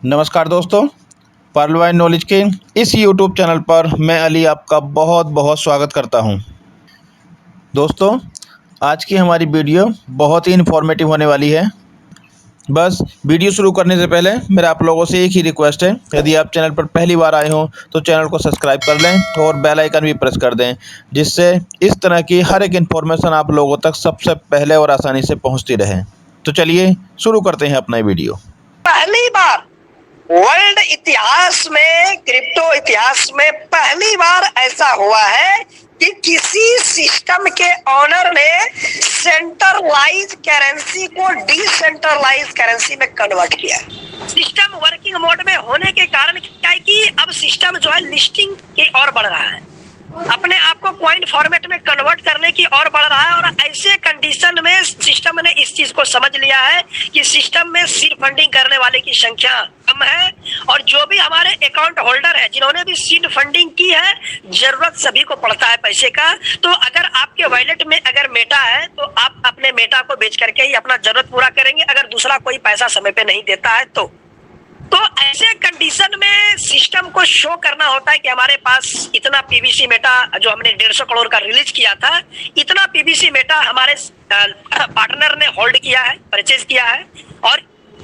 नमस्कार दोस्तों, पर्लवाइन नॉलेज के इस यूट्यूब चैनल पर मैं अली आपका बहुत बहुत स्वागत करता हूं। दोस्तों, आज की हमारी वीडियो बहुत ही इन्फॉर्मेटिव होने वाली है। बस वीडियो शुरू करने से पहले मेरा आप लोगों से एक ही रिक्वेस्ट है, यदि आप चैनल पर पहली बार आए हों तो चैनल को सब्सक्राइब कर लें और बेल आइकन भी प्रेस कर दें, जिससे इस तरह की हर एक इन्फॉर्मेशन आप लोगों तक सबसे पहले और आसानी से पहुँचती रहे। तो चलिए शुरू करते हैं अपना वीडियो। पहली बार वर्ल्ड इतिहास में, क्रिप्टो इतिहास में पहली बार ऐसा हुआ है कि किसी सिस्टम के ऑनर ने सेंट्रलाइज करेंसी को डिसेंट्रलाइज करेंसी में कन्वर्ट किया है। सिस्टम वर्किंग मोड में होने के कारण क्या है कि अब सिस्टम जो है लिस्टिंग की ओर बढ़ रहा है, अपने आप को कॉइन फॉर्मेट में कन्वर्ट करने की ओर बढ़ रहा है। और ऐसे कंडीशन में सिस्टम ने इस चीज को समझ लिया है कि सिस्टम में सीड फंडिंग करने वाले की संख्या कम है, और जो भी हमारे अकाउंट होल्डर है जिन्होंने भी सीड फंडिंग की है, जरूरत सभी को पड़ता है पैसे का। तो अगर आपके वॉलेट में अगर मेटा है तो आप अपने मेटा को बेच करके ही अपना जरूरत पूरा करेंगे, अगर दूसरा कोई पैसा समय पे नहीं देता है तो ऐसे कंडीशन में सिस्टम को शो करना होता है कि हमारे पास इतना पीवीसी मेटा, जो हमने 150 करोड़ का रिलीज किया था, इतना पीवीसी मेटा हमारे पार्टनर ने होल्ड किया है, परचेज किया है, और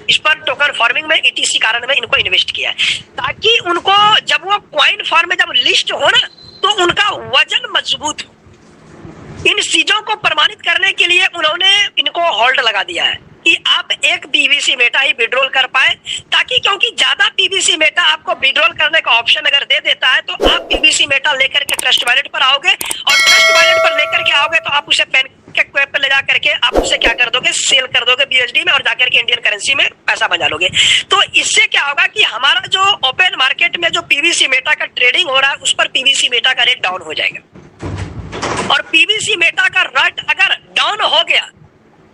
इस पर टोकन फार्मिंग में ईटीसी कारण में इनको इन्वेस्ट किया है, ताकि उनको जब वो कॉइन फॉर्म में जब लिस्ट हो ना तो उनका वजन मजबूत हो। इन चीजों को प्रमाणित करने के लिए उन्होंने इनको होल्ड लगा दिया है कि आप एक पीवीसी मेटा ही विड्रॉल कर पाए, ताकि क्योंकि ज्यादा पीवीसी मेटा आपको विड्रॉल करने का ऑप्शन अगर दे देता है तो आप पीवीसी मेटा लेकर के ट्रस्ट वॉलेट पर आओगे, और ट्रस्ट वॉलेट पर लेकर के आओगे तो आप उसे पैनकेक वेब पर ले जा करके आप उसे क्या कर दोगे, सेल कर दोगे बीएसडी में, और जाकर के इंडियन करेंसी में पैसा बचा लोगे। तो इससे क्या होगा कि हमारा जो ओपन मार्केट में जो पीवीसी मेटा का ट्रेडिंग हो रहा है उस पर पीवीसी मेटा का रेट डाउन हो जाएगा, और पीवीसी मेटा का रेट अगर डाउन हो गया,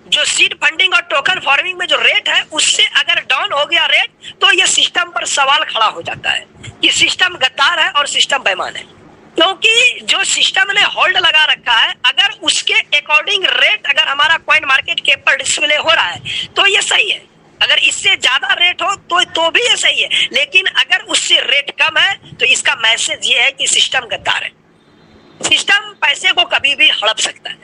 जो सीड फंडिंग और टोकन फार्मिंग में जो रेट है उससे अगर डाउन हो गया रेट, तो ये सिस्टम पर सवाल खड़ा हो जाता है कि सिस्टम गद्दार है और सिस्टम बेईमान है। क्योंकि जो सिस्टम ने होल्ड लगा रखा है, अगर उसके अकॉर्डिंग रेट अगर हमारा कॉइन मार्केट कैप पर डिस्प्ले हो रहा है तो ये सही है, अगर इससे ज्यादा रेट हो तो भी ये सही है, लेकिन अगर उससे रेट कम है तो इसका मैसेज ये है कि सिस्टम गद्दार है, सिस्टम पैसे को कभी भी हड़प सकता है।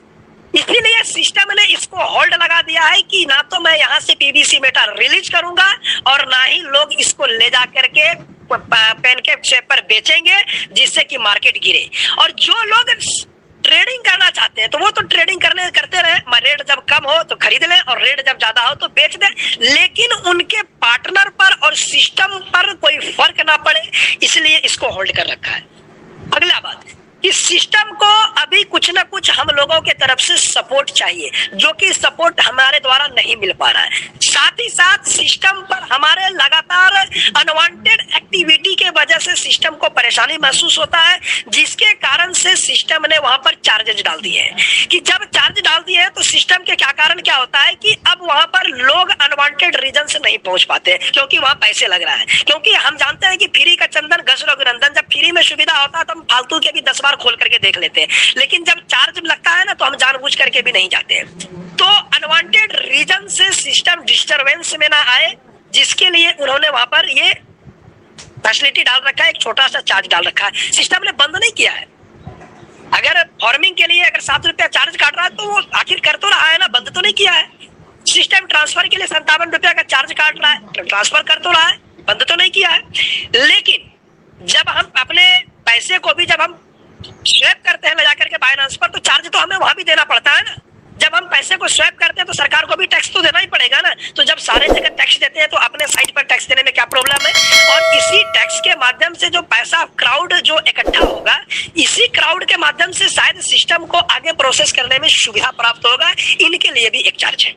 इसीलिए सिस्टम ने इसको होल्ड लगा दिया है कि ना तो मैं यहाँ से पीवीसी मेटा रिलीज करूंगा, और ना ही लोग इसको ले जा करके पैनकेक शेप पर बेचेंगे जिससे कि मार्केट गिरे। और जो लोग ट्रेडिंग करना चाहते हैं तो वो तो ट्रेडिंग करते रहे, रेट जब कम हो तो खरीद लें और रेट जब ज्यादा हो तो बेच दें, लेकिन उनके पार्टनर पर और सिस्टम पर कोई फर्क ना पड़े, इसलिए इसको होल्ड कर रखा है। अगला बात, इस सिस्टम को अभी कुछ ना कुछ हम लोगों के तरफ से सपोर्ट चाहिए, जो कि सपोर्ट हमारे द्वारा नहीं मिल पा रहा है। साथ ही साथ सिस्टम पर हमारे लगातार अनवांटेड एक्टिविटी के वजह से सिस्टम को परेशानी महसूस होता है, जिसके कारण से सिस्टम ने वहां पर चार्जेस डाल दिए हैं। कि जब चार्ज डाल दिए हैं तो सिस्टम के क्या कारण क्या होता है कि अब वहां पर लोग अनवांटेड रीजन से नहीं पहुंच पाते, क्योंकि वहां पैसे लग रहा है। क्योंकि हम जानते हैं कि फ्री का चंदन घस रघुनंदन, जब फ्री में सुविधा होता है तो हम फालतू के भी 10 बार खोल करके देख लेते हैं, लेकिन जब चार्ज लगता है ना तो हम जानबूझ करके भी नहीं जाते हैं। तो अनवांटेड रीजन से सिस्टम डिस्टरबेंस में ना आए, जिसके लिए उन्होंने वहां पर ये फैसिलिटी डाल रखा है, एक छोटा सा चार्ज डाल रखा है। सिस्टम ने बंद नहीं किया है, अगर फार्मिंग के लिए अगर 7 रुपया चार्ज काट रहा है तो वो आखिर कर तो रहा है ना, बंद तो नहीं किया है। सिस्टम ट्रांसफर के लिए 57 रुपया का चार्ज काट रहा है, ट्रांसफर कर तो रहा है, बंद तो नहीं किया है। लेकिन जब हम अपने पैसे को भी जब हम स्वैप करते हैं ले जाकर के बाइनेंस पर, तो चार्ज तो हमें वहां भी देना पड़ता है ना। जब हम पैसे को स्वैप करते हैं तो सरकार को भी टैक्स तो देना ही पड़ेगा ना। तो जब सारे जगह टैक्स देते हैं तो अपने साइड पर टैक्स देने में क्या प्रॉब्लम है। और इसी टैक्स के माध्यम से जो पैसा क्राउड जो इकट्ठा होगा, इसी क्राउड के माध्यम से शायद सिस्टम को आगे प्रोसेस करने में सुविधा प्राप्त होगा, इनके लिए भी एक चार्ज है।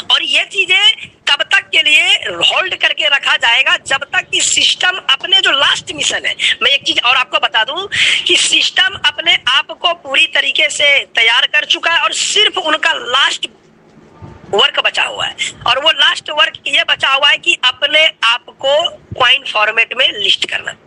और ये चीजें तब तक के लिए होल्ड करके रखा जाएगा जब तक कि सिस्टम अपने जो लास्ट मिशन है, मैं एक चीज और आपको बता दूं कि सिस्टम अपने आप को पूरी तरीके से तैयार कर चुका है, और सिर्फ उनका लास्ट वर्क बचा हुआ है, और वो लास्ट वर्क ये बचा हुआ है कि अपने आप को कॉइन फॉर्मेट में लिस्ट करना।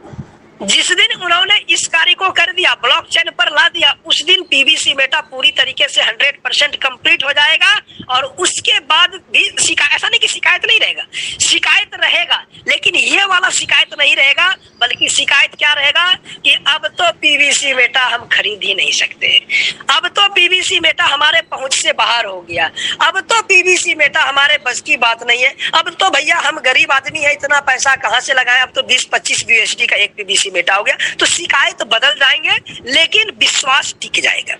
जिस दिन उन्होंने इस कार्य को कर दिया, ब्लॉकचेन पर ला दिया, उस दिन पीवीसी मेटा पूरी तरीके से 100% कंप्लीट हो जाएगा। और उसके बाद भी शिकायत, ऐसा नहीं कि शिकायत नहीं रहेगा, शिकायत रहेगा, वाला शिकायत नहीं रहेगा, बल्कि शिकायत क्या रहेगा कि अब तो पीवीसी मेटा हम खरीद ही नहीं सकते, अब तो पीवीसी मेटा हमारे पहुंच से बाहर हो गया, अब तो पीवीसी मेटा हमारे बस की बात नहीं है, अब तो भैया हम गरीब आदमी है, इतना पैसा कहां से लगाएं, अब तो 20-25 यूएसडी का एक पीवीसी मेटा हो गया। तो शिकायत बदल जाएंगे, लेकिन विश्वास टिक जाएगा।